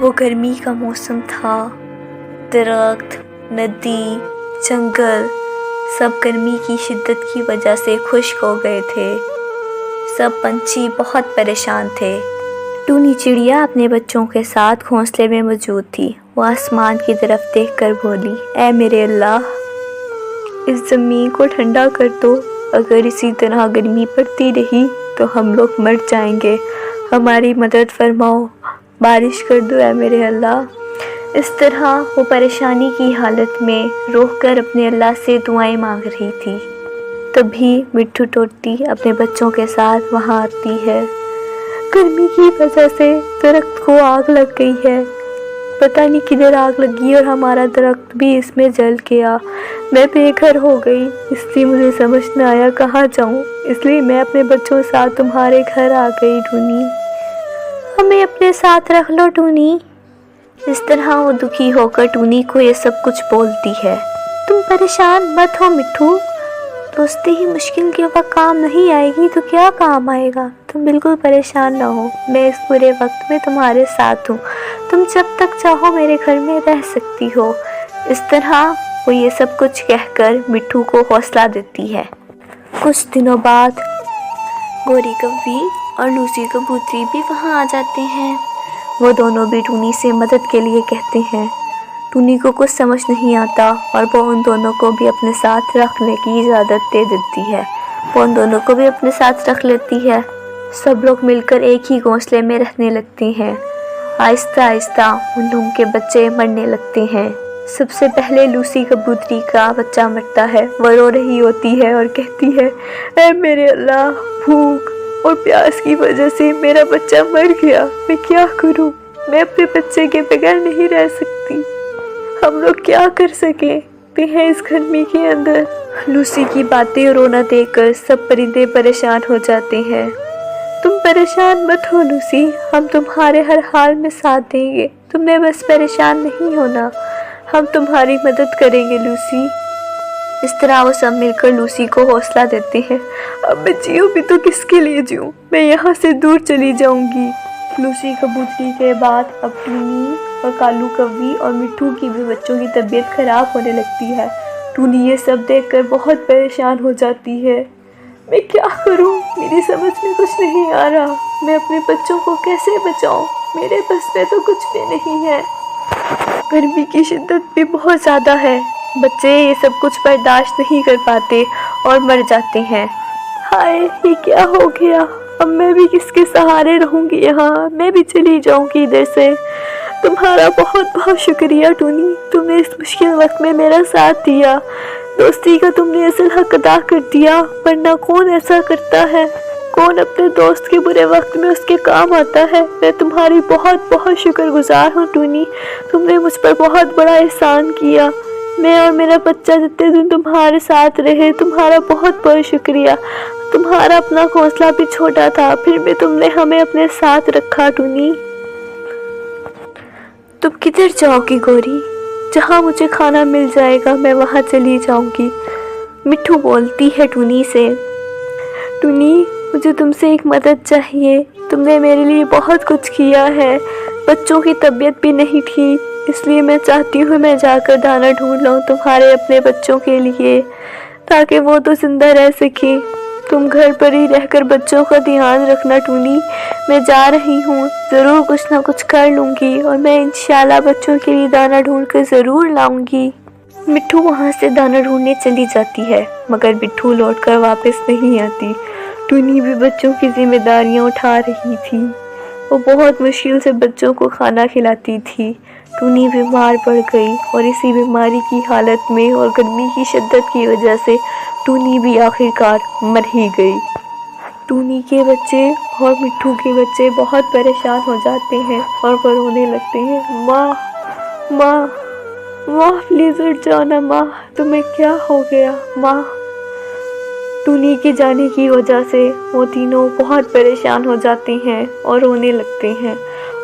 وہ گرمی کا موسم تھا۔ درخت، ندی، جنگل سب گرمی کی شدت کی وجہ سے خشک ہو گئے تھے۔ سب پنچھی بہت پریشان تھے۔ ٹونی چڑیا اپنے بچوں کے ساتھ گھونسلے میں موجود تھی۔ وہ آسمان کی طرف دیکھ کر بولی، اے میرے اللہ، اس زمین کو ٹھنڈا کر دو۔ اگر اسی طرح گرمی پڑتی رہی تو ہم لوگ مر جائیں گے۔ ہماری مدد فرماؤ، بارش کر دو اے میرے اللہ۔ اس طرح وہ پریشانی کی حالت میں رو کر اپنے اللہ سے دعائیں مانگ رہی تھی۔ تبھی مٹھو ٹوٹی اپنے بچوں کے ساتھ وہاں آتی ہے۔ گرمی کی وجہ سے درخت کو آگ لگ گئی ہے۔ پتہ نہیں کدھر آگ لگی اور ہمارا درخت بھی اس میں جل گیا۔ میں بے گھر ہو گئی، اس لیے مجھے سمجھ نہ آیا کہاں جاؤں، اس لیے میں اپنے بچوں کے ساتھ تمہارے گھر آ گئی ٹونی۔ ہمیں اپنے ساتھ رکھ لو ٹونی۔ اس طرح وہ دکھی ہو کر ٹونی کو یہ سب کچھ بولتی ہے۔ تم پریشان مت ہو مٹھو، دوستی ہی مشکل کے وقت کام نہیں آئے گی تو کیا کام آئے گا۔ تم بالکل پریشان نہ ہو، میں اس برے وقت میں تمہارے ساتھ ہوں۔ تم جب تک چاہو میرے گھر میں رہ سکتی ہو۔ اس طرح وہ یہ سب کچھ کہہ کر مٹھو کو حوصلہ دیتی ہے۔ کچھ دنوں بعد گوری کوی اور لوسی کبوتری بھی وہاں آ جاتے ہیں۔ وہ دونوں بھی ٹونی سے مدد کے لیے کہتے ہیں۔ ٹونی کو کچھ سمجھ نہیں آتا اور وہ ان دونوں کو بھی اپنے ساتھ رکھنے کی اجازت دے دیتی ہے۔ وہ ان دونوں کو بھی اپنے ساتھ رکھ لیتی ہے۔ سب لوگ مل کر ایک ہی گھونسلے میں رہنے لگتے ہیں۔ آہستہ آہستہ ان لوگوں کے بچے مرنے لگتے ہیں۔ سب سے پہلے لوسی کبوتری کا بچہ مرتا ہے۔ وہ رو رہی ہوتی ہے اور کہتی ہے، اے میرے اللہ، بھوک اور پیاس کی وجہ سے میرا بچہ مر گیا۔ میں کیا کروں؟ میں اپنے بچے کے بغیر نہیں رہ سکتی۔ ہم لوگ کیا کر سکتے ہیں اس گرمی کے اندر؟ لوسی کی باتیں اور رونا دیکھ کر سب پرندے پریشان ہو جاتے ہیں۔ تم پریشان مت ہو لوسی، ہم تمہارے ہر حال میں ساتھ دیں گے۔ تم نے بس پریشان نہیں ہونا، ہم تمہاری مدد کریں گے لوسی۔ اس طرح وہ سب مل کر لوسی کو حوصلہ دیتے ہیں۔ اب میں جیوں بھی تو کس کے لیے جیوں؟ میں یہاں سے دور چلی جاؤں گی۔ لوسی کبوتری کے بعد اب ٹونی اور کالو کوی اور مٹھو کی بھی بچوں کی طبیعت خراب ہونے لگتی ہے۔ ٹونی یہ سب دیکھ کر بہت پریشان ہو جاتی ہے۔ میں کیا کروں؟ میری سمجھ میں کچھ نہیں آ رہا۔ میں اپنے بچوں کو کیسے بچاؤں؟ میرے بس میں تو کچھ بھی نہیں ہے۔ گرمی کی شدت بھی بہت زیادہ ہے۔ بچے یہ سب کچھ برداشت نہیں کر پاتے اور مر جاتے ہیں۔ ہائے، یہ کیا ہو گیا؟ اب میں بھی کس کے سہارے رہوں گی یہاں؟ میں بھی چلی جاؤں گی ادھر سے۔ تمہارا بہت بہت شکریہ ٹونی، تم نے اس مشکل وقت میں میرا ساتھ دیا۔ دوستی کا تم نے اصل حق ادا کر دیا، ورنہ کون ایسا کرتا ہے؟ کون اپنے دوست کے برے وقت میں اس کے کام آتا ہے؟ میں تمہاری بہت بہت شکر گزار ہوں ٹونی، تم نے مجھ پر بہت بڑا احسان کیا۔ میں اور میرا بچہ جتنے دن تمہارے ساتھ رہے، تمہارا بہت بہت شکریہ۔ تمہارا اپنا گھونسلہ بھی چھوٹا تھا، پھر بھی تم نے ہمیں اپنے ساتھ رکھا ٹونی۔ تم کدھر جاؤ گی گوری؟ جہاں مجھے کھانا مل جائے گا میں وہاں چلی جاؤں گی۔ مٹھو بولتی ہے ٹونی سے، ٹونی مجھے تم سے ایک مدد چاہیے۔ تم نے میرے لیے بہت کچھ کیا ہے۔ بچوں کی طبیعت بھی نہیں تھی، اس لیے میں چاہتی ہوں میں جا کر دانا ڈھونڈ لاؤں تمہارے اپنے بچوں کے لیے، تاکہ وہ تو زندہ رہ سکیں۔ تم گھر پر ہی رہ کر بچوں کا دھیان رکھنا ٹونی۔ میں جا رہی ہوں، ضرور کچھ نہ کچھ کر لوں گی اور میں انشاءاللہ بچوں کے لیے دانا ڈھونڈ کر ضرور لاؤں گی۔ مٹھو وہاں سے دانا ڈھونڈنے چلی جاتی ہے، مگر مٹھو لوٹ کر واپس نہیں آتی۔ ٹونی بھی بچوں کی ذمہ داریاں اٹھا رہی تھی۔ وہ بہت مشکل سے بچوں کو کھانا کھلاتی تھی۔ ٹونی بیمار پڑ گئی اور اسی بیماری کی حالت میں اور گرمی کی شدت کی وجہ سے ٹونی بھی آخرکار مر ہی گئی۔ ٹونی کے بچے اور مٹھو کے بچے بہت پریشان ہو جاتے ہیں اور وہ رونے لگتے ہیں، ماں ماں ماں پلیز اٹھ جاؤ نا ماں، تمہیں کیا ہو گیا ماں؟ ٹونی کے جانے کی وجہ سے وہ تینوں بہت پریشان ہو جاتے ہیں اور رونے لگتے ہیں۔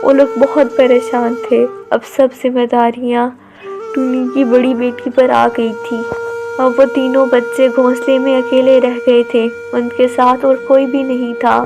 وہ لوگ بہت پریشان تھے۔ اب سب ذمہ داریاں ٹونی کی بڑی بیٹی پر آ گئی تھی۔ اب وہ تینوں بچے گھونسلے میں اکیلے رہ گئے تھے، ان کے ساتھ اور کوئی بھی نہیں تھا۔